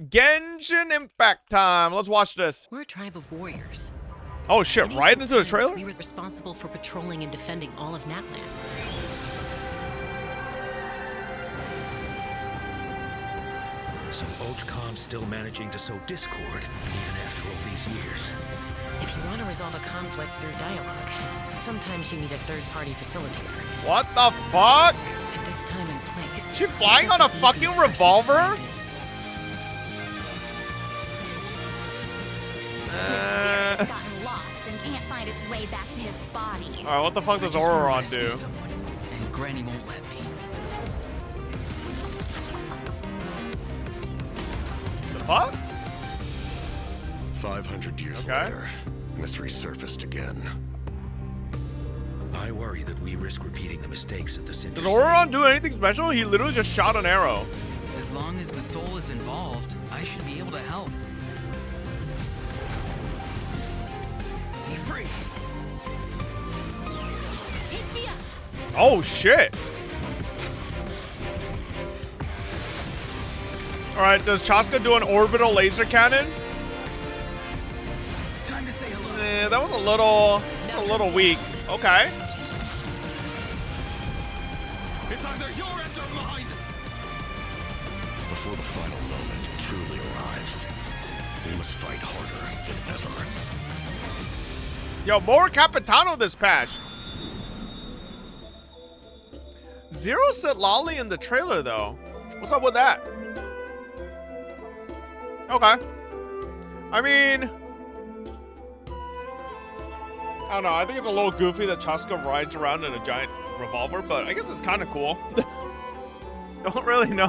Genshin Impact time. Let's watch this. We're a tribe of warriors. Oh shit, In right ancient into the times, trailer? We were responsible for patrolling and defending all of Natlan. So Ochcon's still managing to sow discord, even after all these years. If you want to resolve a conflict through dialogue, sometimes you need a third-party facilitator. What the fuck? At this time and place, Is she flying on a the fucking easiest person to revolver? find is- His spirit has gotten lost and can't find its way back to his body. Alright, what the fuck I does just wanna Ororon rescue do? someone, and Granny won't let me. The fuck? 500 years Okay. later, and it's resurfaced again. I worry that we risk repeating the mistakes of the Cinder Does Ororon do anything special? He literally just shot an arrow. As long as the soul is involved, I should be able to help. Be free! Take me up. Oh shit. Alright, does Chasca do an orbital laser cannon? Time to say hello. That was a little weak. Okay. It's either your end or mine! Before the final moment truly arrives, we must fight harder than ever. Yo, more Capitano this patch. Zero said lolly in the trailer though. What's up with that? Okay. I mean, I don't know. I think it's a little goofy that Chasca rides around in a giant revolver, but I guess it's kind of cool. Don't really know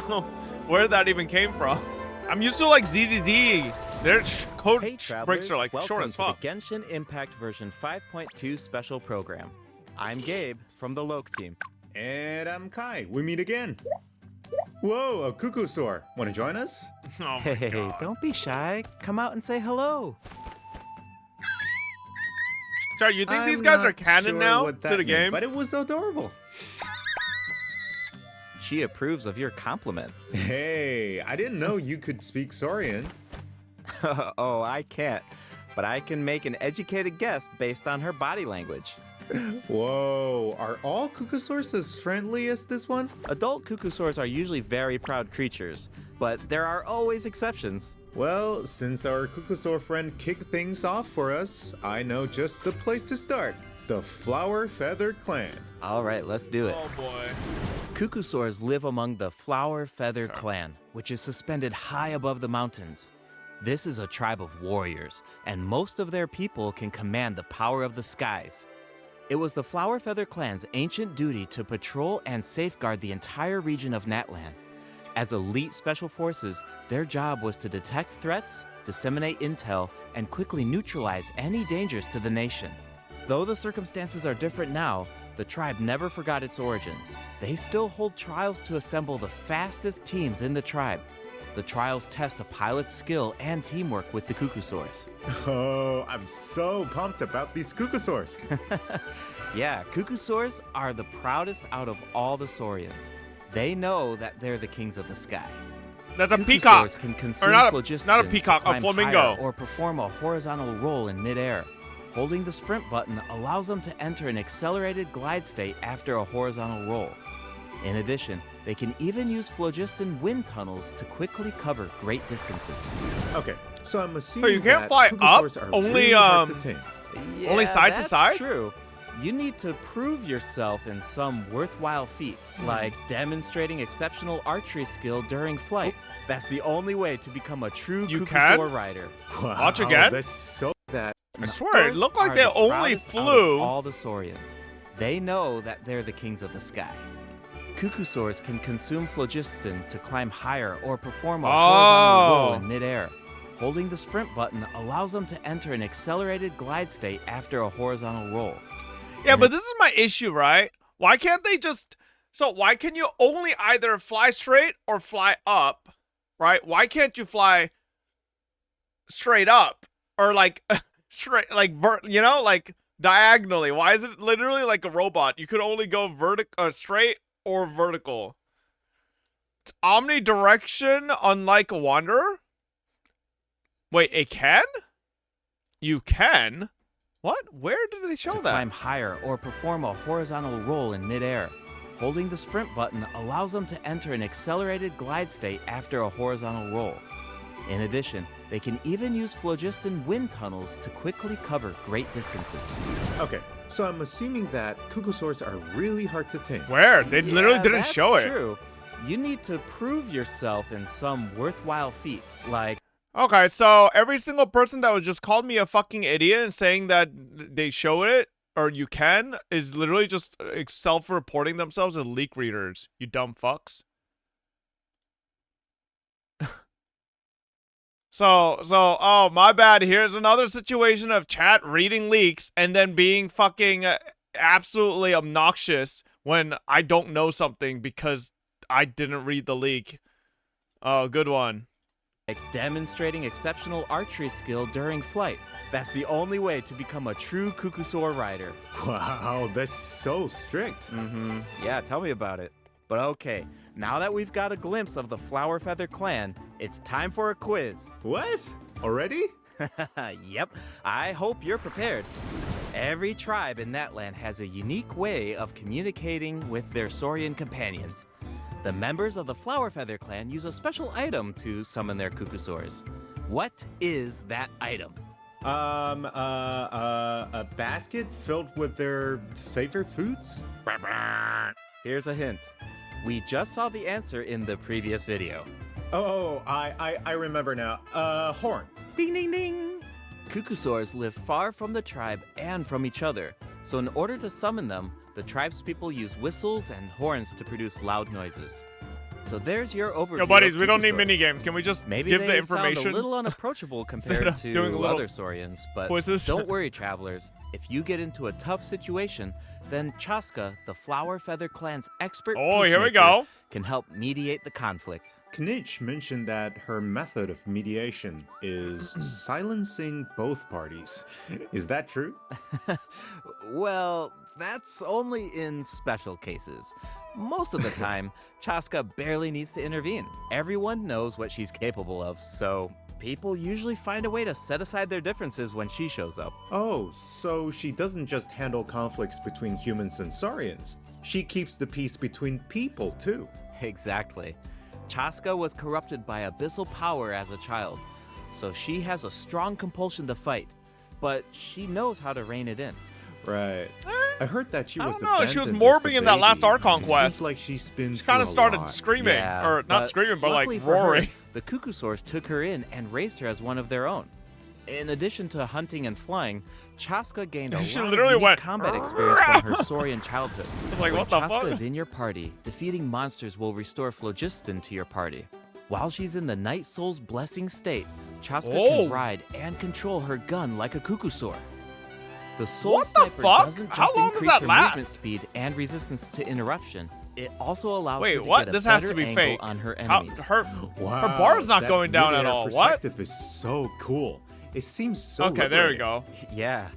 where that even came from. I'm used to like ZZZ. Their code Hey breaks travelers, are like welcome short as fuck. to the Genshin Impact version 5.2 special program. I'm Gabe from the Loke team. And I'm Kai. We meet again. Whoa, a cuckoo soar. Want to join us? Oh my Hey, God. don't be shy. Come out and say hello. Char, you think these I'm guys not are canon sure now what to that the meant, game? but it was adorable. She approves of your compliment. Hey, I didn't know you could speak Saurian. Oh, I can't. But I can make an educated guess based on her body language. Whoa, are all cuckoosaurs as friendly as this one? Adult cuckoosaurs are usually very proud creatures, but there are always exceptions. Well, since our cuckoosaur friend kicked things off for us, I know just the place to start. The Flower Feather Clan. All right, let's do it. Oh boy. Cuckoosaurs live among the Flower Feather Clan, which is suspended high above the mountains. This is a tribe of warriors, and most of their people can command the power of the skies. It was the Flower Feather Clan's ancient duty to patrol and safeguard the entire region of Natlan. As elite special forces, their job was to detect threats, disseminate intel, and quickly neutralize any dangers to the nation. Though the circumstances are different now, the tribe never forgot its origins. They still hold trials to assemble the fastest teams in the tribe. The trials test a pilot's skill and teamwork with the cuckoosaurs. Oh, I'm so pumped about these cuckoosaurs. Yeah, cuckoosaurs are the proudest out of all the saurians. They know that they're the kings of the sky. That's a Cuckoosaurs peacock. can consume not a phlogiston peacock, to a climb flamingo. higher or perform a horizontal roll in midair. Holding the sprint button allows them to enter an accelerated glide state after a horizontal roll. In addition, they can even use phlogiston wind tunnels to quickly cover great distances. Okay, so I'm assuming you can't that fly cuckoosaurs up, are only, really hard to tame. Only Yeah, side to that's side? True. You need to prove yourself in some worthwhile feat, like demonstrating exceptional archery skill during flight. That's the only way to become a true You cuckoosaur can? rider. Wow, Watch again? That's so that. I swear, it Those looked like are they the only proudest out of flew. all the saurians. They know that they're the kings of the sky. Cuckoosaurs can consume phlogiston to climb higher or perform a horizontal roll in midair. Holding the sprint button allows them to enter an accelerated glide state after a horizontal roll. Yeah, but this is my issue, right? Why can't they just... So why can you only either fly straight or fly up, right? Why can't you fly straight up? Or like, straight, like, like diagonally? Why is it literally like a robot? You could only go straight or vertical. It's omnidirection, unlike a wanderer? Wait, it can? You can? What? Where did they show to that? climb higher or perform a horizontal roll in midair. Holding the sprint button allows them to enter an accelerated glide state after a horizontal roll. In addition, they can even use phlogiston wind tunnels to quickly cover great distances. Okay, so I'm assuming that cuckosaurs are really hard to tame. Where? They literally didn't that's show it. True. You need to prove yourself in some worthwhile feat, like Okay, so every single person that was just called me a fucking idiot and saying that they showed it, or you can, is literally just self-reporting themselves as leak readers, you dumb fucks. So, oh, my bad. Here's another situation of chat reading leaks and then being fucking absolutely obnoxious when I don't know something because I didn't read the leak. Oh, good one. demonstrating exceptional archery skill during flight. That's the only way to become a true cuckosaur rider. Wow, that's so strict. Yeah, tell me about it. But okay, now that we've got a glimpse of the Flower Feather clan, it's time for a quiz. What? Already? Yep, I hope you're prepared. Every tribe in that land has a unique way of communicating with their Saurian companions. The members of the Flower Feather clan use a special item to summon their cuckosaurs. What is that item? A basket filled with their favorite foods? Here's a hint. We just saw the answer in the previous video. Oh, I remember now. Horn. Ding ding ding! Cuckosaurs live far from the tribe and from each other, so in order to summon them, the tribe's people use whistles and horns to produce loud noises. So there's your overview. Yo, buddies, of we don't need cuckosaurs. minigames. Can we just Maybe give they the information? sound a little unapproachable compared of to doing a little other Saurians, but quizzes. don't worry, travelers. If you get into a tough situation, then Chasca, the Flower Feather clan's expert Oh, here we peacemaker, go. can help mediate the conflict. Knitch mentioned that her method of mediation is silencing both parties. Is that true? Well, that's only in special cases. Most of the time, Chasca barely needs to intervene. Everyone knows what she's capable of, so people usually find a way to set aside their differences when she shows up. Oh, so she doesn't just handle conflicts between humans and Saurians. She keeps the peace between people, too. Exactly. Chasca was corrupted by abyssal power as a child, so she has a strong compulsion to fight, but she knows how to rein it in. Right. I heard that she I was don't know, she was abandoned as a morbing in that last baby. Archon It quest. Seems like she's been She kind of through a started lot. screaming, Yeah, or not but screaming, but luckily like for her, roaring. the cuckosaurs took her in and raised her as one of their own. In addition to hunting and flying, Chasca gained a She lot literally of unique went, combat experience from her Saurian childhood. It's like, when what the Chasca fuck? is in your party, defeating monsters will restore phlogiston to your party. While she's in the Night Soul's blessing state, Chasca Oh. can ride and control her gun like a cuckosaur. The Soul What the Sniper fuck? doesn't How just long does increase that her last? movement speed and resistance to interruption. It also allows Wait, her to what? get a This has better to be angle fake. on her How- enemies. her Wow, bar's not that going down at midair all. What? perspective is so cool. It seems so Okay, there we liberating. go. Yeah,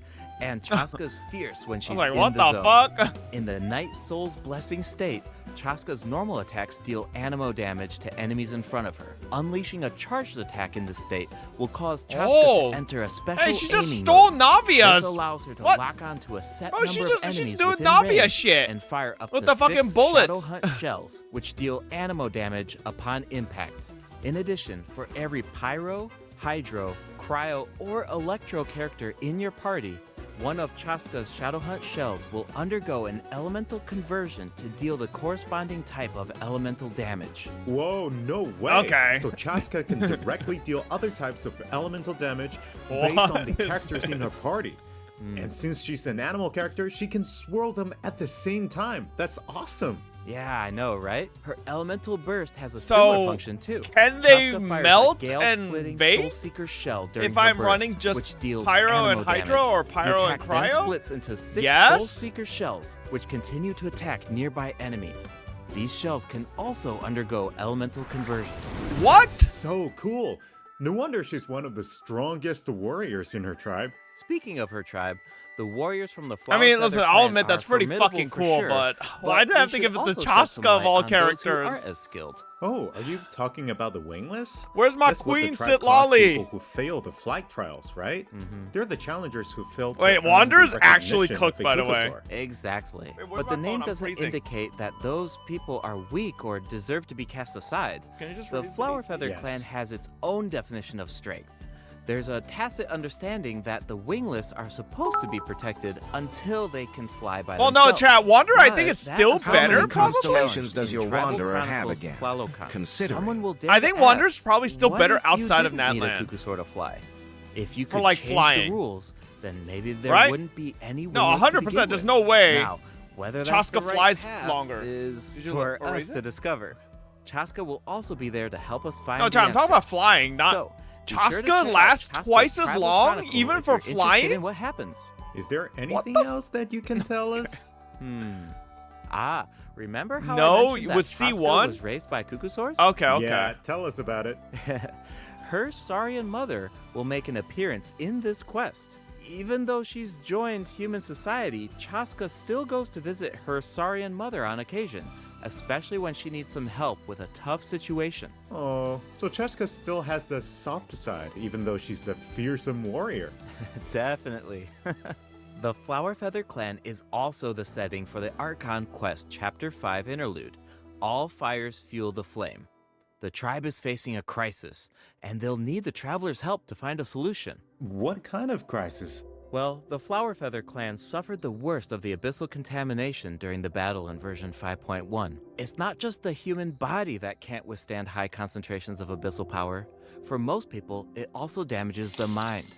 and Chasca's fierce when I she's was like, in what the the zone. fuck? In the Night Soul's blessing state, Chasca's normal attacks deal animo damage to enemies in front of her. Unleashing a charged attack in this state will cause Chasca Oh. to enter a special Hey, she just aiming stole mode. Navia's. This allows her to What? lock onto a set Bro, number she of just- enemies she's doing within Navia range shit. and fire up With to the fucking 6 bullets. Shadow Hunt shells, which deal animo damage upon impact. In addition, for every pyro, hydro, cryo, or electro character in your party, one of Chasca's Shadow Hunt shells will undergo an elemental conversion to deal the corresponding type of elemental damage. Whoa, no way. Okay. So Chasca can directly deal other types of elemental damage based on the What is characters in her this? party. And since she's an animal character, she can swirl them at the same time. That's awesome. Yeah, I know, right? Her elemental burst has a So, similar function too. can they Chasca fires melt a gale-splitting and bake? Soul-Seeker shell during If her I'm burst, running just which deals pyro animo and hydro damage. or pyro the and attack then cryo? splits into 6 Yes? Soul-Seeker shells, which continue to attack nearby enemies. These shells can also undergo elemental conversions. What? So cool. No wonder she's one of the strongest warriors in her tribe. Speaking of her tribe, the warriors from the I Flower mean, Feather listen, I'll clan admit that's are pretty formidable fucking for cool, sure, but why did I they have to should give it the also shed some Chasca of light all on those who characters? aren't as skilled. Oh, are you talking about the wingless? Where's my That's what the queen, tribe Sit calls Lolly? people who fail the flight trials, right? They're the challengers who fail to Wait, earn the Wander's actually recognition cooked, of a by the way. Kukusaur. Exactly. Wait, where's But the my name phone? I'm doesn't freezing. indicate that those people are weak or deserve to be cast aside. Can you just The read it, Flower please? Feather Yes. clan has its own definition of strength. There's a tacit understanding that the wingless are supposed to be protected until they can fly by Well, no, themselves. chat. Wander, I think But is that still is How better, many probably. constellations does In your Tribal Wanderer have Chronicles again? Tlalocan. Considering. Someone will dare I think to Wander's ask, probably still what better if you outside of didn't need a Natlan? Kukusaur to fly? If you For, could like, change flying. the rules, then maybe there Right? wouldn't be any No, wingless to 100%. begin There's with. no way Now, whether that's the Chasca right flies path longer. is Did you for erase us it? to discover. Chasca will also be there to help us find No, the chat. I'm talking answer. about flying, not. So, be sure to Chasca check out lasts Chasca's twice as Tribal long, Chronicle even if for you're interested flying? in what happens. Is there anything else that you can tell us? Remember how No, I mentioned that with Chasca C1? was raised by Kukusaurs? Okay. Yeah, tell us about it. Her Saurian mother will make an appearance in this quest. Even though she's joined human society, Chasca still goes to visit her Saurian mother on occasion, especially when she needs some help with a tough situation. Oh, so Chasca still has the soft side, even though she's a fearsome warrior. Definitely. The Flower Feather clan is also the setting for the Archon Quest Chapter 5 interlude, All Fires Fuel the Flame. The tribe is facing a crisis, and they'll need the traveler's help to find a solution. What kind of crisis? Well, the Flower Feather clan suffered the worst of the abyssal contamination during the battle in version 5.1. It's not just the human body that can't withstand high concentrations of abyssal power. For most people, it also damages the mind.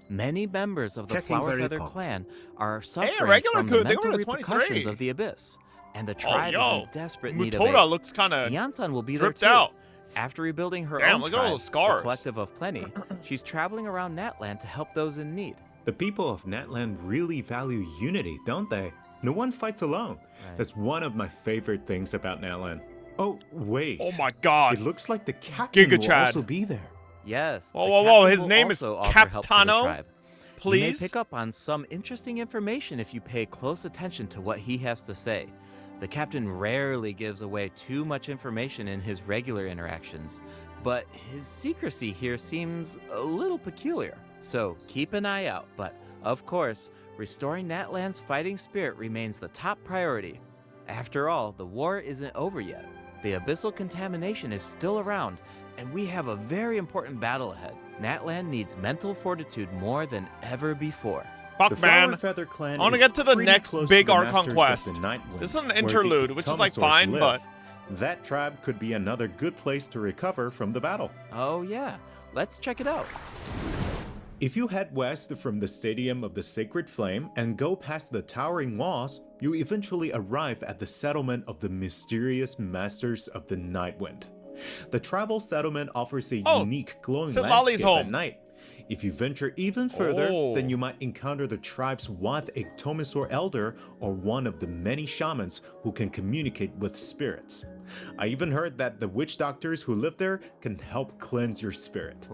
Many members of the Checking Flower very Feather pop. clan are suffering regular from coup, the they mental went to repercussions 23. of the abyss, and the Oh, tribe is yo. in desperate need of Mutoda aid. looks kind of. Yansan will be there dripped too. out. After rebuilding her Damn, own look at all tribe, those scars. the Collective of Plenty, she's traveling around Natland to help those in need. The people of Natland really value unity, don't they? No one fights alone. Right. That's one of my favorite things about Natland. Oh, wait. Oh my god. It looks like the captain will Giga-Chad. also be there. Yes. Whoa, the whoa, whoa, captain his will name is also offer help to the Capitano? tribe. Please? You may pick up on some interesting information if you pay close attention to what he has to say. The captain rarely gives away too much information in his regular interactions, but his secrecy here seems a little peculiar. So keep an eye out, but of course, restoring Natland's fighting spirit remains the top priority. After all, the war isn't over yet. The abyssal contamination is still around, and we have a very important battle ahead. Natland needs mental fortitude more than ever before. The Fuck, Flower man. Feather clan I wanna is get to the pretty next close big to the Archon Masters of quest. the Nightwind, This is an where the interlude, which is, like, Ictomosaurs fine, live. but- That tribe could be another good place to recover from the battle. Oh yeah, let's check it out. If you head west from the Stadium of the Sacred Flame and go past the towering walls, you eventually arrive at the settlement of the mysterious Masters of the Nightwind. The tribal settlement offers a Oh, unique glowing Sid Lolly's landscape at home. night. If you venture even further, Oh. then you might encounter the tribe's one Ictomosaur elder or one of the many shamans who can communicate with spirits. I even heard that the witch doctors who live there can help cleanse your spirit.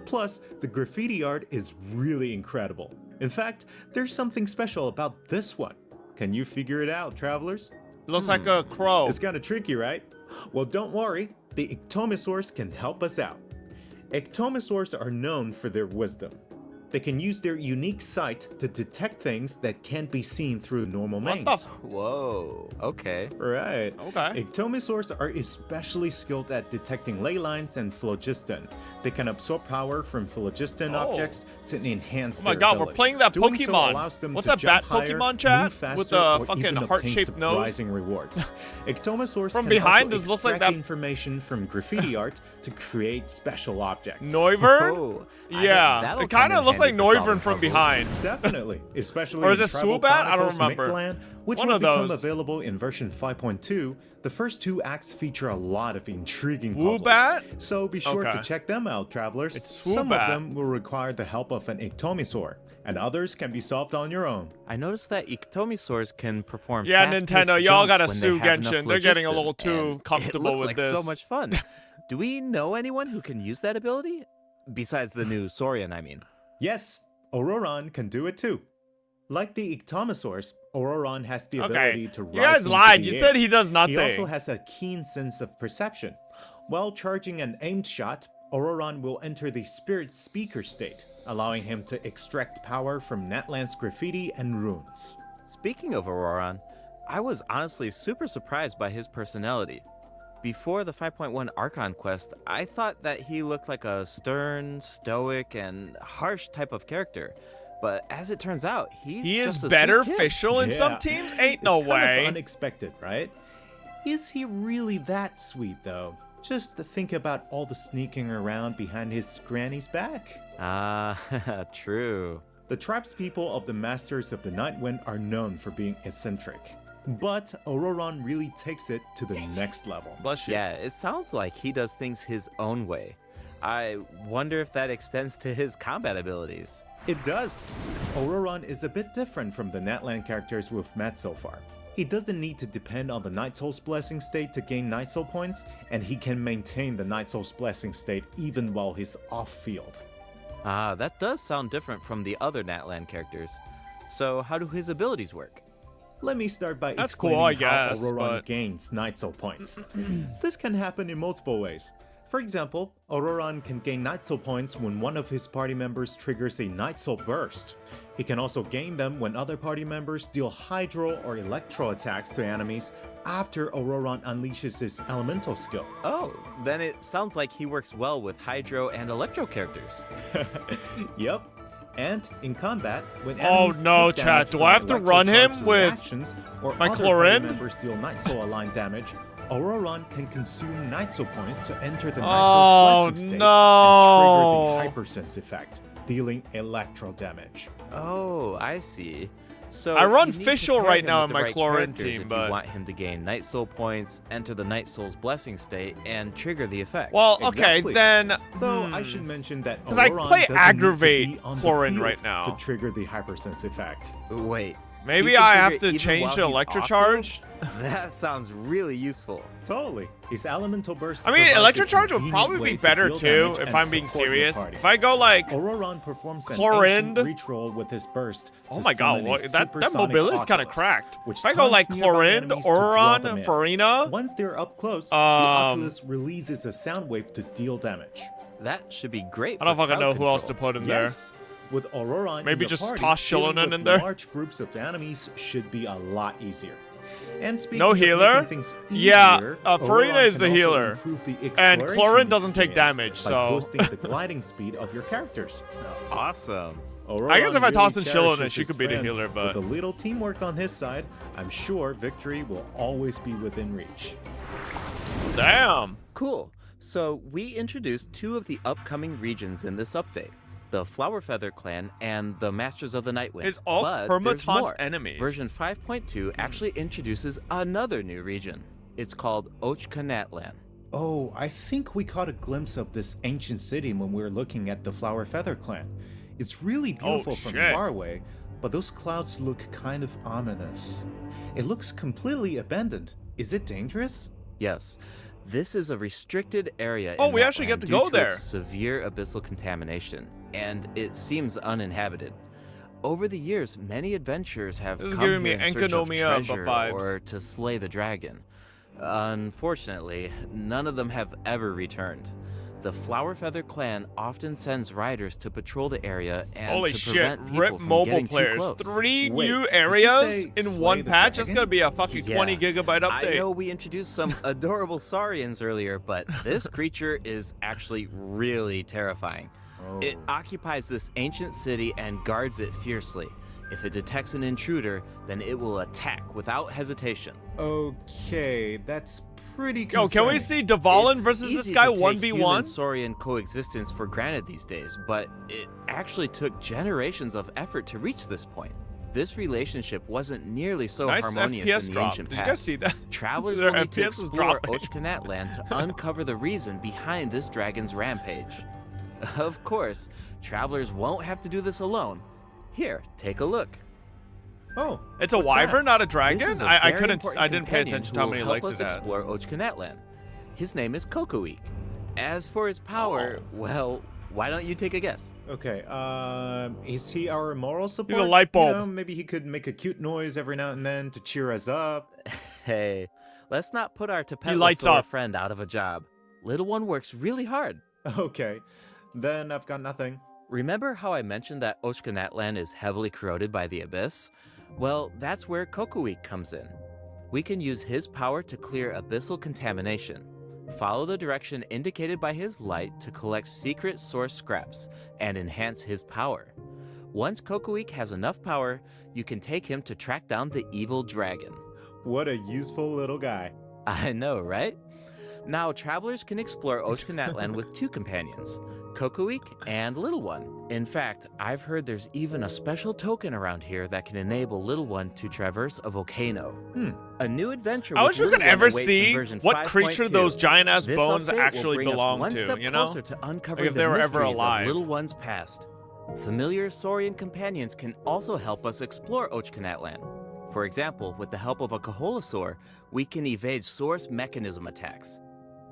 Plus, the graffiti art is really incredible. In fact, there's something special about this one. Can you figure it out, travelers? It looks like a crow. It's kind of tricky, right? Well, don't worry, the Ictomosaurs can help us out. Ictomosaurs are known for their wisdom. They can use their unique sight to detect things that can't be seen through normal What means. the? Whoa, okay. Right. Okay. Ictomosaurs are especially skilled at detecting ley lines and phlogiston. They can absorb power from phlogiston Oh. objects to enhance Oh my their god, abilities. we're playing that Doing so Pokemon. allows them What's to that bat jump higher, Pokemon, chat? move faster, With the or fucking even obtain heart-shaped nose? surprising rewards. Ictomosaurs From can behind, also this looks like extract that- information from graffiti art to create special objects. Noivern? Oh, I bet Yeah, that'll it come kind in of looks like handy for solving Noivern from puzzles. behind. Definitely, especially Or is in it Tribal Swoobat? I don't Chronicles remember. Mictlan, which One will of become those. available in version 5.2. The first two acts feature a lot of intriguing Woobat? puzzles, so be sure Okay. to check them out, travelers. It's Some of Swoobat. them will require the help of an Ictomosaur, and others can be solved on your own. I noticed that Ictomosaurs can perform Yeah, fast-paced Nintendo, y'all jumps gotta when they sue have enough Genshin. They're getting a phlogiston, little too and comfortable it looks with like this. so much fun. Do we know anyone who can use that ability? Besides the new Saurian, I mean. Yes, Ororon can do it too. Like the Ictomosaurs, Ororon has the ability to rise You guys into lied. the You air. said he does nothing. He also has a keen sense of perception. While charging an aimed shot, Ororon will enter the Spirit Speaker state, allowing him to extract power from Natlan's graffiti and runes. Speaking of Ororon, I was honestly super surprised by his personality. Before the 5.1 Archon quest, I thought that he looked like a stern, stoic, and harsh type of character. But as it turns out, he is just a better sweet kid. official in some teams? Ain't no It's kind way. of unexpected, right? Is he really that sweet, though? Just to think about all the sneaking around behind his granny's back. Ah, true. The tribespeople of the Masters of the Nightwind are known for being eccentric. But Ororon really takes it to the next level. Bless you. Yeah, it sounds like he does things his own way. I wonder if that extends to his combat abilities. It does. Ororon is a bit different from the Natlan characters we've met so far. He doesn't need to depend on the Night Soul's Blessing state to gain Night Soul points, and he can maintain the Night Soul's Blessing state even while he's off-field. Ah, that does sound different from the other Natlan characters. So how do his abilities work? Let me start by That's explaining cool, I how guess, Ororon but- gains Night Soul points. This can happen in multiple ways. For example, Ororon can gain Night Soul points when one of his party members triggers a Night Soul burst. He can also gain them when other party members deal Hydro or Electro attacks to enemies after Ororon unleashes his Elemental skill. Oh, then it sounds like he works well with Hydro and Electro characters. Yep. And in combat, when Oh, enemies no, take chat. damage Do from I have to electro run him charged with reactions, or my other Chlorinde? party members deal Night Soul aligned damage, Ororon can consume Night Soul points to enter the Night Oh, Soul's Blessing state no. and trigger the Hypersense effect, dealing electro damage. Oh, I see. So I run you need to Fischl pair right him now with in the my right Chlorinde characters team, if but- you want him to gain Night Soul points, enter the Night Soul's Blessing state, and trigger the effect. Well, okay, Exactly. then. Though I should mention that 'Cause I Ororon play doesn't Aggravate need to be on the Chlorinde field right now. to trigger the Hypersense effect. Wait. Maybe he can I have trigger to even change while the he's Electrocharge. off-field? That sounds really useful. Totally. His elemental burst. I mean, provides a Electrocharge would convenient probably way be to better deal too, damage if and I'm being support your serious. party. If I go like, Ororon performs an Chlorinde? ancient reach roll with his burst. oh to my god, summon a what, that supersonic mobility's kind of Oculus, cracked. which If I go like taunts nearby Chlorinde, enemies to draw them Ororon, in. Farina, Once they're up close, the Oculus Um, releases a sound wave to deal damage. That should be great. I don't for fucking crowd know who else to control. put in Yes. With Ororon, Maybe in the just party, toss dealing Shilonen with in there? Large groups of enemies should be a lot easier. And speaking No of healer? making things Yeah, easier, Farina Ororon is the can also healer. improve the And exploration Chlorinde doesn't take experience damage, by so- boosting the gliding speed of your characters. Awesome. I guess if I Ororon toss in really Shilonen, cherishes she his could be the friends. healer, but- with a little teamwork on his side, I'm sure victory will always be within reach. damn. Cool. So we introduced two of the upcoming regions in this update. The Flower Feather Clan and the Masters of the Nightwind. Is all But there's Permataunt's more. enemies. Version 5.2 actually introduces another new region. It's called Ochkanatlan. Oh, I think we caught a glimpse of this ancient city when we were looking at the Flower Feather Clan. It's really beautiful from shit. far away, but those clouds look kind of ominous. It looks completely abandoned. Is it dangerous? Yes, this is a restricted area. Oh, in we that actually land get to due go its there. Severe abyssal contamination, and it seems uninhabited. Over the years, many adventurers have This is come giving me here in search of Enkanomiya treasure vibes. or to slay the dragon. Unfortunately, none of them have ever returned. The Flower Feather Clan often sends riders to patrol the area and Holy to shit, prevent people rip from mobile getting too players. close. 3 Wait, new did you areas say in slay one the patch? That's dragon? gonna be a fucking 20 gigabyte update. I know we introduced some adorable saurians earlier, but this creature is actually really terrifying. It occupies this ancient city and guards it fiercely. If it detects an intruder, then it will attack without hesitation. Okay, that's pretty Yo, concerning. can we see Dvalin It's versus this easy guy to take 1v1? human-saurian coexistence for granted these days, but it actually took generations of effort to reach this point. This relationship wasn't nearly so Nice harmonious FPS in the drop. ancient Did past. you guys see that? Travelers Their will need to FPS was explore dropping. Ochkanatlan to uncover the reason behind this dragon's rampage. Of course, travelers won't have to do this alone. Here, take a look. Oh, It's a what's wyvern, that? not a dragon? This is a I very couldn't, important I didn't pay companion attention who to how will many help legs us it had. explore Ochkanatlan. His name is Kokoik. As for his power, well, Why don't you take a guess? Okay, is he our moral support? light bulb. You know, maybe he could make a cute noise every now and then to cheer us up. Hey, let's not put our lights Tapetlosaur up. friend out of a job. Little one works really hard. Okay, then I've got nothing. Remember how I mentioned that Ochkanatlan is heavily corroded by the Abyss? Well, that's where Kokuik comes in. We can use his power to clear abyssal contamination. Follow the direction indicated by his light to collect secret source scraps and enhance his power. Once Kokuik has enough power, you can take him to track down the evil dragon. What a useful little guy. I know, right? Now, travelers can explore Ochkanatlan with two companions, Kokuik and Little One. In fact, I've heard there's even a special token around here that can enable Little One to traverse a volcano. A new adventure I with wish we Little could One ever awaits in see version what creature 5.2. those giant ass This bones update will actually bring us belong one to, step you know? closer to Like uncovering if the they were ever mysteries alive. of Little One's past. Familiar Saurian companions can also help us explore Ochkanatlan. For example, with the help of a Kaholasaur, we can evade source mechanism attacks.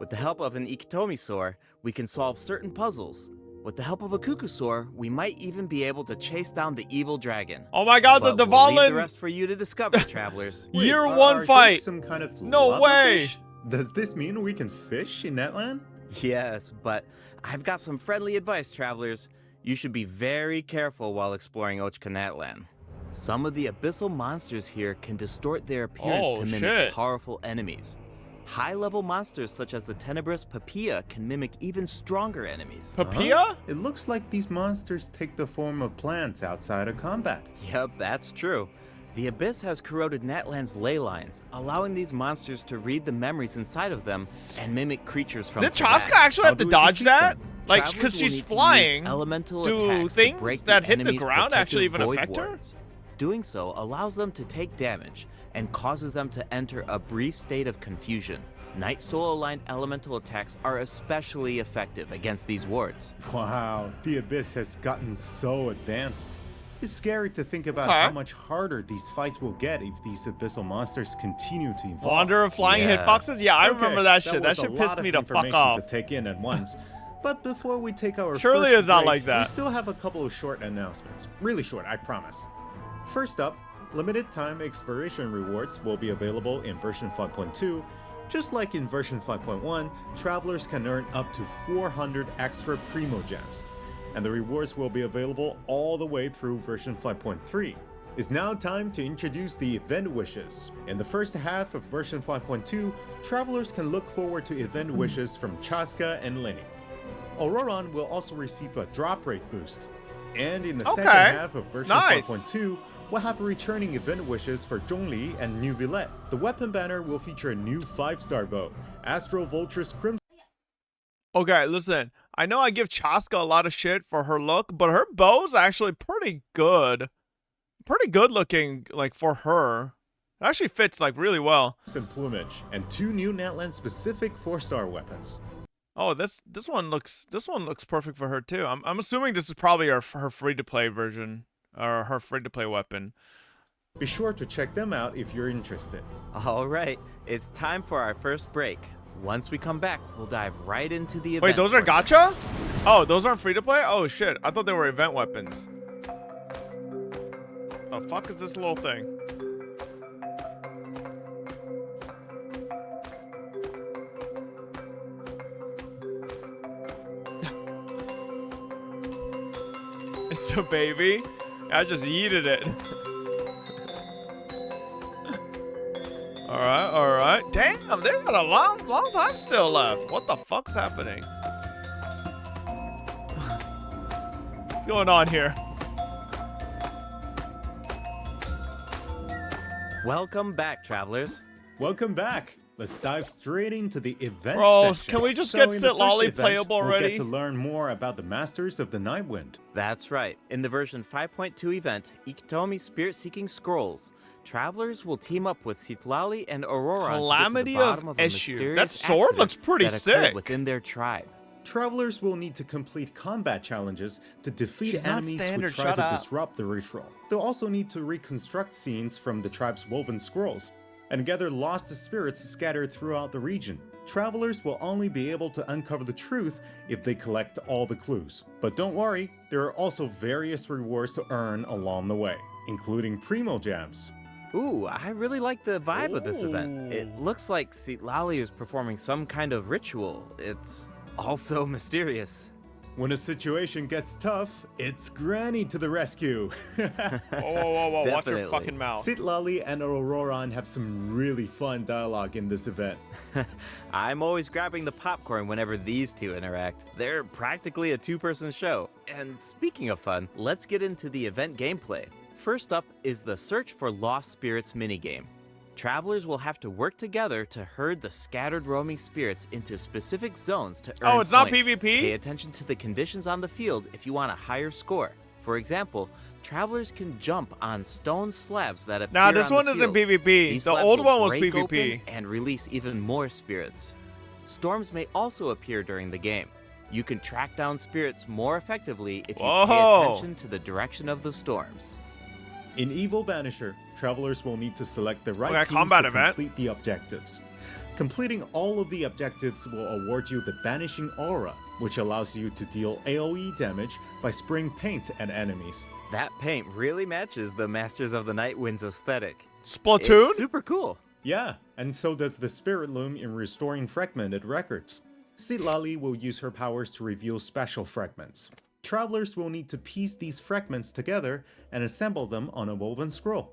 With the help of an Ikitomisaur, we can solve certain puzzles. With the help of a Kukusaur, we might even be able to chase down the evil dragon. Oh my god, But the we'll leave the Dvalin rest for you to discover, travelers. Wait, Year are 1 these fight. Some kind of No lava way. fish? Does this mean we can fish in Netland? Yes, but I've got some friendly advice, travelers. You should be very careful while exploring Ochkanatlan. Some of the abyssal monsters here can distort their appearance Oh, to mimic shit. powerful enemies. High-level monsters such as the tenebrous Papilla can mimic even stronger enemies. Papilla? It looks like these monsters take the form of plants outside of combat. Yep, that's true. The Abyss has corroded Natlan's ley lines, allowing these monsters to read the memories inside of them and mimic creatures from Did Tibet. Chaska actually How have to do we dodge defeat that? them? Like, Travelers because will she's need to use flying, elemental do attacks things to break that the hit the enemy's ground actually protective even void affect her? wards. Doing so allows them to take damage and causes them to enter a brief state of confusion. Night Soul-aligned elemental attacks are especially effective against these wards. Wow, the Abyss has gotten so advanced. It's scary to think about Okay. how much harder these fights will get if these abyssal monsters continue to evolve. Wander of flying Yeah. hitboxes? Yeah, I remember that shit. That was a shit lot pissed of me the fuck information off. to take in at once. But before we take our Surely first it's not break, like that. we still have a couple of short announcements. Really short, I promise. First up, limited time exploration rewards will be available in version 5.2. Just like in version 5.1, travelers can earn up to 400 extra Primo Gems, and the rewards will be available all the way through version 5.3. It's now time to introduce the event wishes. In the first half of version 5.2, travelers can look forward to event wishes from Chasca and Lenny. Ororon will also receive a drop rate boost. And in the second half of version Nice. 5.2, we'll have returning event wishes for Zhongli and New Villette. The weapon banner will feature a new 5-star bow, Astro Vulture's Crimson. Okay, listen. I know I give Chaska a lot of shit for her look, but her bow's actually pretty good. Pretty good looking, like, for her. It actually fits, like, really well. plumage, and 2 new Natland specific 4-star weapons. Oh, this one looks perfect for her too. I'm assuming this is probably her free to play version or her free to play weapon. Be sure to check them out if you're interested. All right, it's time for our first break. Once we come back, we'll dive right into the event. Wait, those are portion. gacha? Oh, those aren't free to play? Oh shit, I thought they were event weapons. The fuck is this little thing? It's a baby. I just yeeted it. All right. Damn, they got a long time still left. What the fuck's happening? What's going on here? Welcome back, travelers. Welcome back. Let's dive straight into the event Bro, section. can we just So get in the Sit first Lolly event, playable we'll already? get to learn more about the Masters of the Nightwind. That's right. In the version 5.2 event, Ikitomi Spirit-Seeking Scrolls, travelers will team up with Citlali and Ororon Calamity to get to the bottom of of a Issue. mysterious That sword accident looks pretty that occurred sick. within their tribe. Travelers will need to complete combat challenges to defeat She's not enemies who standard, try shut to up. disrupt the ritual. They'll also need to reconstruct scenes from the tribe's woven scrolls and gather lost spirits scattered throughout the region. Travelers will only be able to uncover the truth if they collect all the clues. But don't worry, there are also various rewards to earn along the way, including Primo Gems. Ooh, I really like the vibe of this event. It looks like Citlali is performing some kind of ritual. It's also mysterious. When a situation gets tough, it's Granny to the rescue. Whoa, watch your Definitely. fucking mouth. Citlali and Ororon have some really fun dialogue in this event. I'm always grabbing the popcorn whenever these two interact. They're practically a two-person show. And speaking of fun, let's get into the event gameplay. First up is the Search for Lost Spirits minigame. Travelers will have to work together to herd the scattered roaming spirits into specific zones to earn Oh, it's not points. PvP? Pay attention to the conditions on the field if you want a higher score. For example, travelers can jump on stone slabs that appear Nah, this on one the isn't field. PvP. These The slabs old will one was break open PvP. and release even more spirits. Storms may also appear during the game. You can track down spirits more effectively if you pay Whoa. attention to the direction of the storms. In Evil Banisher, travelers will need to select the right Okay, teams combat to event. complete the objectives. Completing all of the objectives will award you the Banishing Aura, which allows you to deal AoE damage by spraying paint at enemies. That paint really matches the Masters of the Night Wind's aesthetic. Splatoon? It's super cool. Yeah, and so does the Spirit Loom in restoring fragmented records. Citlali will use her powers to reveal special fragments. Travelers will need to piece these fragments together and assemble them on a woven scroll.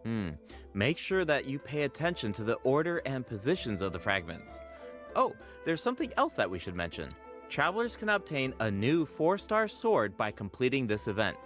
Make sure that you pay attention to the order and positions of the fragments. Oh, there's something else that we should mention. Travelers can obtain a new 4-star sword by completing this event.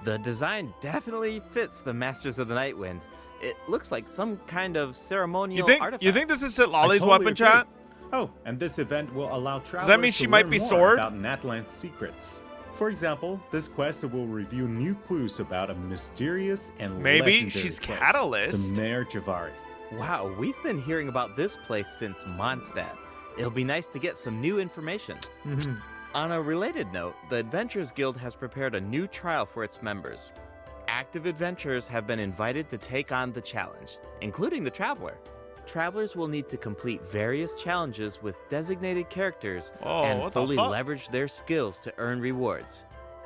The design definitely fits the Masters of the Night Wind. It looks like some kind of ceremonial artifact. You think this is I Citlali's totally weapon, agree. chat? Oh, and this event will allow travelers that mean to she might learn be more sword? about Natlan's secrets. For example, this quest will reveal new clues about a mysterious and Maybe legendary she's place, Catalyst. the Mare Javari. Wow, we've been hearing about this place since Mondstadt. It'll be nice to get some new information. On a related note, the Adventurers Guild has prepared a new trial for its members. Active adventurers have been invited to take on the challenge, including the Traveler. Travelers will need to complete various challenges with designated characters Oh, and what the fully fuck? leverage their skills to earn rewards.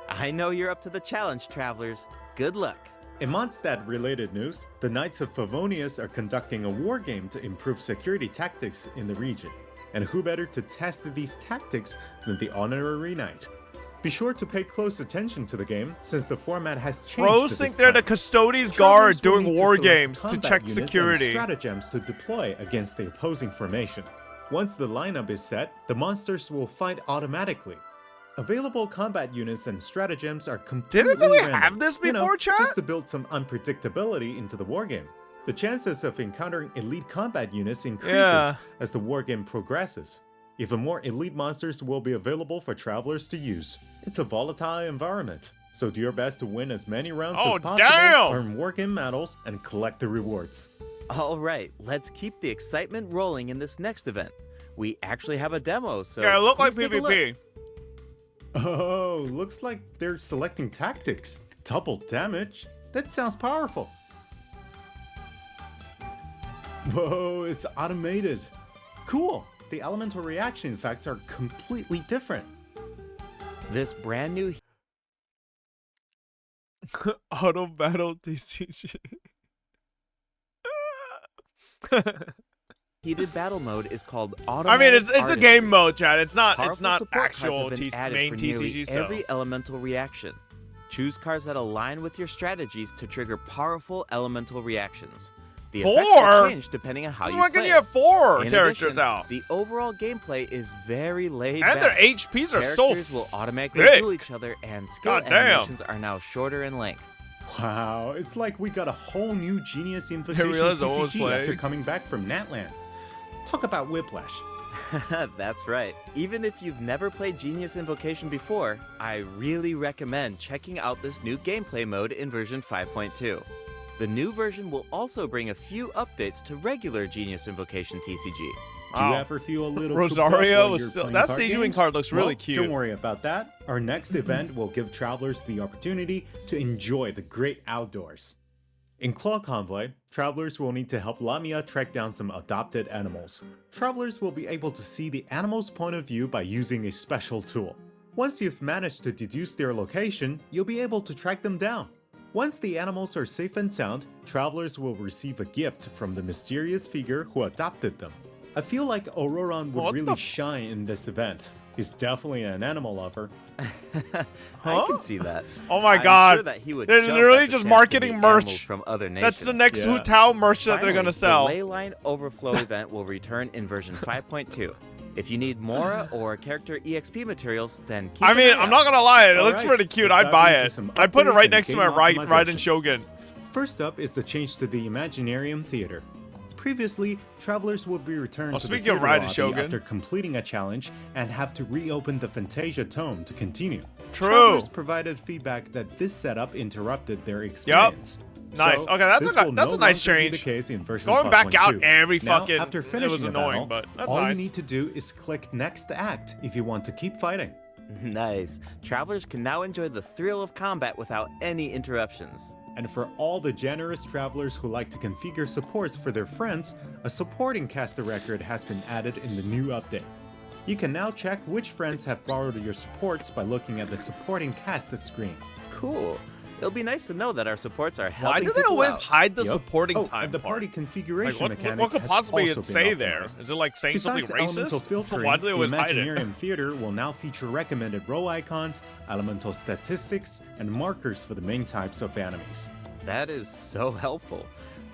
I know you're up to the challenge, Travelers. Good luck. In Mondstadt-related news, the Knights of Favonius are conducting a war game to improve security tactics in the region. And who better to test these tactics than the Honorary Knight? Be sure to pay close attention to the game, since the format has changed. Bros to think this they're the time. custodies Travelers guard will doing need to war select games to combat check units security. and stratagems to deploy against the opposing formation. Once the lineup is set, the monsters will fight automatically. Available combat units and stratagems are completely Didn't we random, have this you know, before, chat? just to build some unpredictability into the wargame. The chances of encountering elite combat units increases Yeah. as the wargame progresses. Even more elite monsters will be available for travelers to use. It's a volatile environment, so do your best to win as many rounds Oh, as possible, damn! earn wargame medals, and collect the rewards. All right, let's keep the excitement rolling in this next event. We actually have a demo, so Yeah, it looked like please take a look. PvP. Oh, looks like they're selecting tactics. Double damage? That sounds powerful. Whoa, it's automated. Cool. The elemental reaction effects are completely different. This brand new Auto battle TCG. heated battle mode is called I Automatic mean, it's a Artistry. game mode, chat. It's not Powerful support cards actual have been added main for nearly TCG. So every elemental reaction. Choose cards that align with your strategies to trigger powerful elemental reactions. The effects will 4? change depending on how so you why play. can you have 4 In characters addition, out? The overall gameplay is very laid And back. their HPs are so Characters will automatically thick. duel each other, and skill God damn. animations are now shorter in length. Wow, it's like we got a whole new Genius Invocation realized I was TCG after playing. coming back from Natland. Talk about whiplash. That's right. Even if you've never played Genius Invocation before, I really recommend checking out this new gameplay mode in version 5.2. The new version will also bring a few updates to regular Genius Invocation TCG. Do you Wow. ever feel a little Rosario cooped up while was you're still- playing that card Siege Wing games? card looks really Well, cute. Don't worry about that. Our next event will give travelers the opportunity to enjoy the great outdoors. In Claw Convoy, travelers will need to help Lamia track down some adopted animals. Travelers will be able to see the animal's point of view by using a special tool. Once you've managed to deduce their location, you'll be able to track them down. Once the animals are safe and sound, travelers will receive a gift from the mysterious figure who adopted them. I feel like Ororon would really shine in this event. He's definitely an animal lover. I can see that. Oh my I'm god. sure that he would They're jump literally at the just chance to marketing meet merch. animals from other nations. That's the next Yeah. Hu Tao merch that they're Finally, gonna sell. The Leyline Overflow event will return in version 5.2. If you need Mora or character EXP materials, then keep I an mean, eye I'm out. not gonna lie, it looks Alright, pretty cute. let's I'd dive buy into it. some I'd put it updates right and next to game my Raiden optimizations. Shogun. First up is the change to the Imaginarium Theater. Previously, travelers would be returned to the speaking of theater Raiden lobby Shogun. after completing a challenge and have to reopen the Fantasia Tome to continue. True. Travelers provided feedback that this setup interrupted their experience. Nice. So, Okay, that's this a will nice no longer be change. the case in version Going back out 5.2. every Now, fucking- after it finishing was a annoying, battle, but that's all nice. you need to do is click next act if you want to keep fighting. Nice. Travelers can now enjoy the thrill of combat without any interruptions. And for all the generous travelers who like to configure supports for their friends, a supporting caster record has been added in the new update. You can now check which friends have borrowed your supports by looking at the supporting cast screen. Cool. It'll be nice to know that our supports are Why helping do they people always out. hide the Yup. supporting Oh, time and the part? party configuration Like, mechanic what could has possibly also it been say there? optimized. Is it like saying Besides something elemental racist? filtering, Why do they the always hide it? Imaginarium Theater will now feature recommended row icons, elemental statistics, and markers for the main types of enemies. That is so helpful.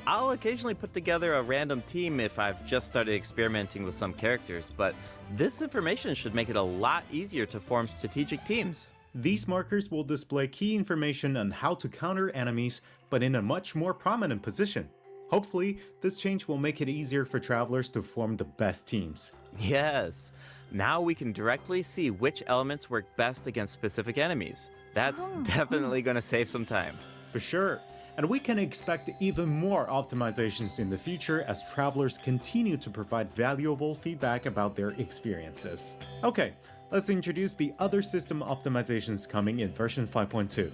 I'll occasionally put together a random team if I've just started experimenting with some characters, but this information should make it a lot easier to form strategic teams. These markers will display key information on how to counter enemies, but in a much more prominent position. Hopefully, this change will make it easier for travelers to form the best teams. Yes. Now we can directly see which elements work best against specific enemies. That's definitely going to save some time. For sure. And we can expect even more optimizations in the future as travelers continue to provide valuable feedback about their experiences. Okay, let's introduce the other system optimizations coming in version 5.2.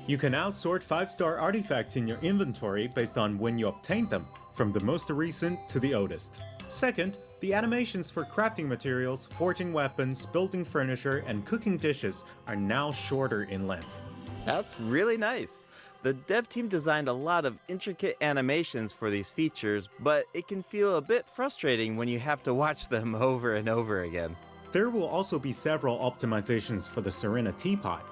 You can outsort 5-star artifacts in your inventory based on when you obtained them, from the most recent to the oldest. Second, the animations for crafting materials, forging weapons, building furniture, and cooking dishes are now shorter in length. That's really nice. The dev team designed a lot of intricate animations for these features, but it can feel a bit frustrating when you have to watch them over and over again. There will also be several optimizations for the Serena Teapot.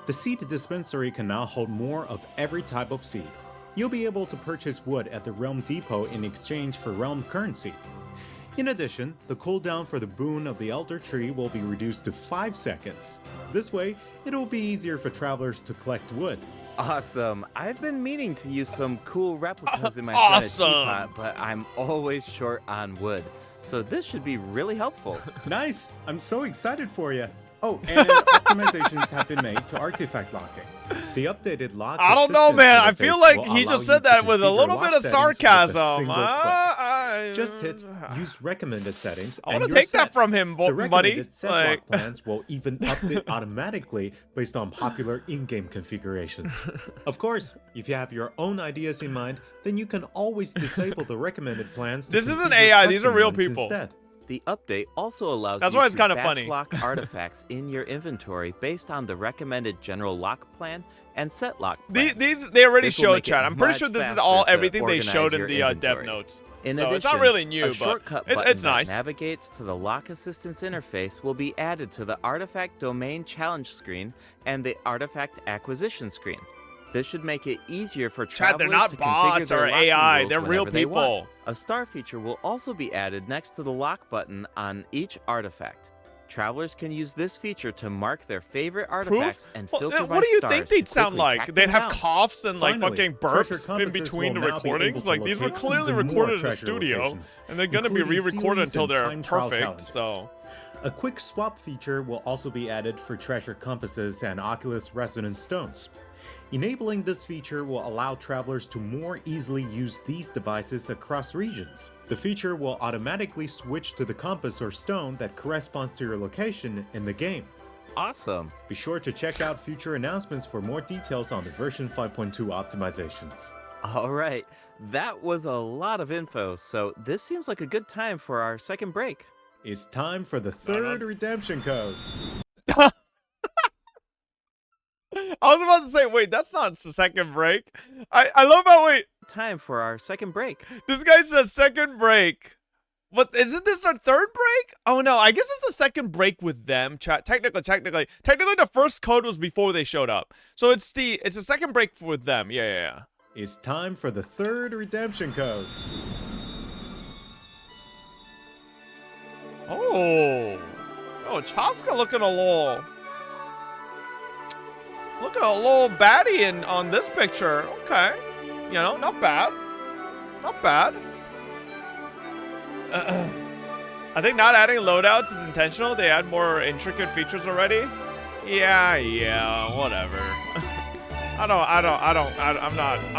The seed dispensary can now hold more of every type of seed. You'll be able to purchase wood at the Realm Depot in exchange for Realm currency. In addition, the cooldown for the boon of the Elder Tree will be reduced to 5 seconds. This way, it will be easier for travelers to collect wood. Awesome. I've been meaning to use some cool replicas in my Awesome. Serena teapot, but I'm always short on wood. So this should be really helpful. Nice! I'm so excited for you! Oh, and optimizations have been made to artifact locking. The updated lock I don't know, assistance man. I interface feel like will he allow just you said to that with a configure little lock bit of settings with a sarcasm. single click. Just hit Use Recommended Settings I and want to you're take that set. from him, The buddy. recommended set lock Like, plans will even update automatically based on popular in-game configurations. Of course, if you have your own ideas in mind, then you can always disable the recommended plans to This isn't configure AI, these are custom real ones people. instead. The update also allows That's you why it's to kinda batch funny. lock artifacts in your inventory based on the recommended general lock plan and set lock plans. these they already This will showed, make it Chad. I'm pretty much sure this is faster all to everything they organize showed in your the dev inventory. notes. In so addition, it's not really new, a but shortcut it's button nice. that navigates to the lock assistance interface will be added to the artifact domain challenge screen and the artifact acquisition screen. This should make it easier for Chad, travelers they're not to configure bots their or locking AI. rules They're real whenever they want. people. A star feature will also be added next to the lock button on each artifact. Travelers can use this feature to mark their favorite artifacts and Well, filter by what do you stars think to they'd sound quickly like? track They'd them have down. coughs and like Finally, fucking treasure burps in compasses between the will now be able recordings. to Like these were locate clearly even more recorded in the treasure studio, locations, and they're gonna be including re-recorded series until and they're time trial perfect. challenges. So A quick swap feature will also be added for treasure compasses and Oculus Resonance stones. Enabling this feature will allow travelers to more easily use these devices across regions. The feature will automatically switch to the compass or stone that corresponds to your location in the game. Awesome. Be sure to check out future announcements for more details on the version 5.2 optimizations. All right, that was a lot of info, so this seems like a good time for our second break. It's time for the third redemption code. I was about to say, wait, that's not the second break. I love how, wait, Time for our second break. this guy says second break. But isn't this our third break? Oh no, I guess it's the second break with them. Chat. Technically, the first code was before they showed up. So it's the second break with them. Yeah. It's time for the third redemption code. Oh, Chasca looking a little baddie on this picture. Okay, you know, not bad. I think not adding loadouts is intentional. They add more intricate features already. Yeah, whatever. I'm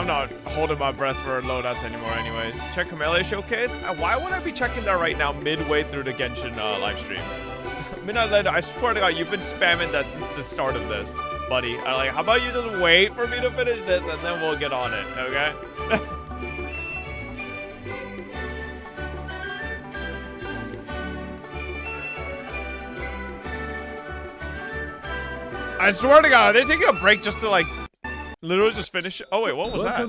not holding my breath for loadouts anymore anyways. Check Camellia Showcase. Why would I be checking that right now midway through the Genshin live stream? Midnight later, I swear to God, you've been spamming that since the start of this, buddy. How about you just wait for me to finish this and then we'll get on it, okay? I swear to God, are they taking a break just to literally just finish it? Oh wait, what was that?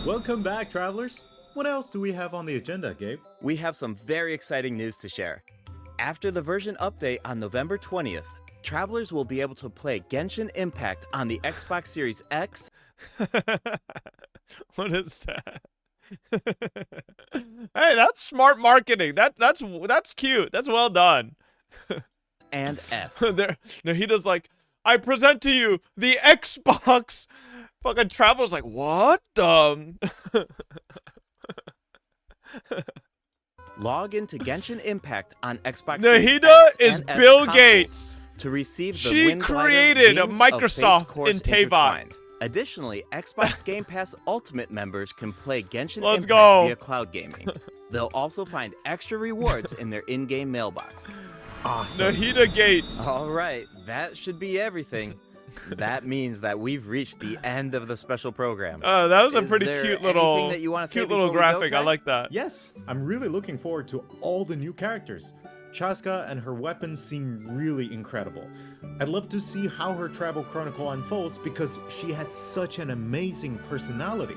Welcome back, travelers. What else do we have on the agenda, Gabe? We have some very exciting news to share. After the version update on November 20th, travelers will be able to play Genshin Impact on the Xbox Series X. What is that? Hey, that's smart marketing. That's cute. That's well done. And S. No, he does I present to you the Xbox. Fucking Traveler's like, what? Log into Genshin Impact on Xbox Nahida Series X is and S Bill consoles Gates. to receive the She Wind Glider created a Wings Microsoft of Fate's Course in Teyvat. intertwined. Additionally, Xbox Game Pass Ultimate members can play Genshin Let's Impact go. via cloud gaming. They'll also find extra rewards in their in-game mailbox. Awesome. Nahida Gates. All right, that should be everything. That means that we've reached the end of the special program. That was a Is pretty there cute anything little, that you wanna say cute little before we go, graphic. I Kai? like that. Yes, I'm really looking forward to all the new characters. Chasca and her weapons seem really incredible. I'd love to see how her travel chronicle unfolds because she has such an amazing personality.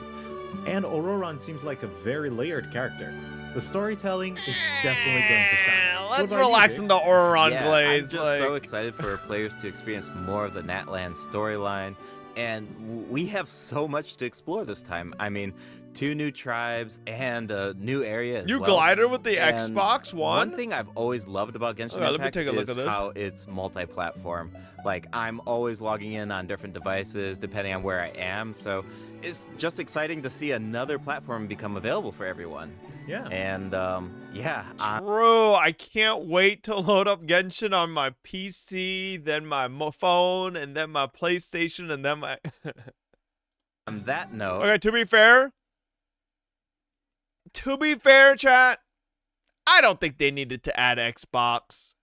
And Ororon seems like a very layered character. The storytelling is definitely going to shine. What Let's about you, relax Gabe? in the Ororon Yeah, glaze. I'm just so excited for players to experience more of the Natlan storyline, and we have so much to explore this time. I mean, 2 new tribes and a new area as You well. glider with the And Xbox One? One thing I've always loved about Genshin Okay, let me Impact take a look is at this. how it's multi-platform. I'm always logging in on different devices depending on where I am, so it's just exciting to see another platform become available for everyone. Yeah. And yeah, Bro, I can't wait to load up Genshin on my PC, then my phone, and then my PlayStation, and then my... on that note, Okay, to be fair, chat, I don't think they needed to add Xbox.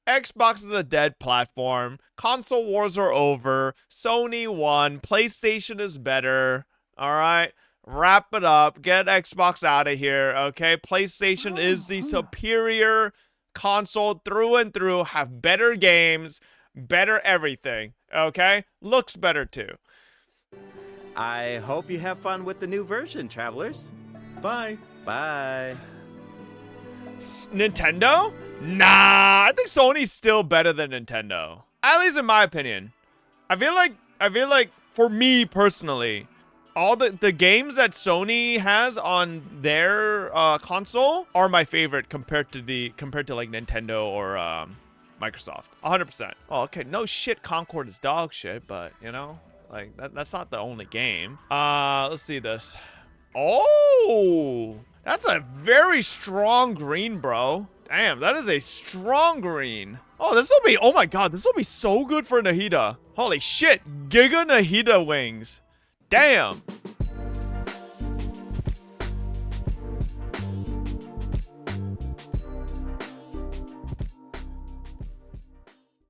Xbox is a dead platform. Console wars are over. Sony won. PlayStation is better. All right? Wrap it up. Get Xbox out of here, okay? PlayStation is the superior console through and through. Have better games, better everything, okay? Looks better too. I hope you have fun with the new version, travelers. Bye. Bye. Nintendo? Nah, I think Sony's still better than Nintendo. At least in my opinion. I feel like for me personally, all the games that Sony has on their console are my favorite compared to like Nintendo or Microsoft. 100%. Oh, okay. No shit, Concord is dog shit, but you know, like that's not the only game. Let's see this. Oh, that's a very strong green, bro. Damn, that is a strong green. Oh, oh my God, this will be so good for Nahida. Holy shit, Giga Nahida wings. Damn.